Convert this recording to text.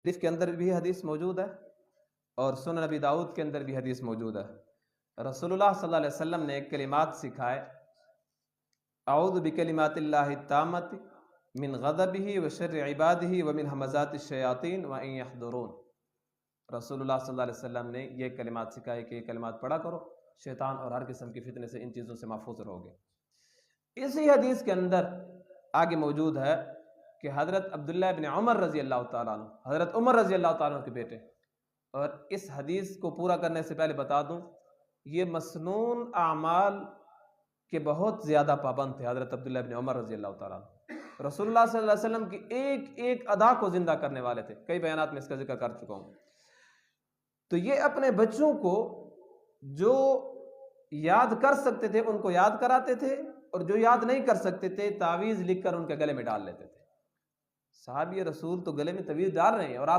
اس کے اندر بھی حدیث موجود ہے اور سنن نبی داؤد کے اندر بھی حدیث موجود ہے. رسول اللہ صلی اللہ علیہ وسلم نے ایک کلمات سکھائے: اعوذ بکلمات اللہ التامۃ من غضبہ وشر عبادہ ومن ہمزات الشیاطین وان یحضرون. رسول اللہ صلی اللہ علیہ وسلم نے یہ کلمات سکھائے کہ یہ کلمات پڑھا کرو، شیطان اور ہر قسم کی فتنے سے ان چیزوں سے محفوظ رہو گے. اسی حدیث کے اندر آگے موجود ہے کہ حضرت عبداللہ ابن عمر رضی اللہ تعالیٰ عنہ، حضرت عمر رضی اللہ تعالیٰ عنہ کے بیٹے، اور اس حدیث کو پورا کرنے سے پہلے بتا دوں یہ مسنون اعمال کے بہت زیادہ پابند تھے حضرت عبداللہ ابن عمر رضی اللہ تعالیٰ عنہ. رسول اللہ صلی اللہ علیہ وسلم کی ایک ایک ادا کو زندہ کرنے والے تھے. کئی بیانات میں اس کا ذکر کر چکا ہوں. تو یہ اپنے بچوں کو جو یاد کر سکتے تھے ان کو یاد کراتے تھے، اور جو یاد نہیں کر سکتے تھے تعویذ لکھ کر ان کے گلے میں ڈال لیتے تھے. صحابی رسول تو گلے میں تعویذ ڈال رہے ہیں اور آپ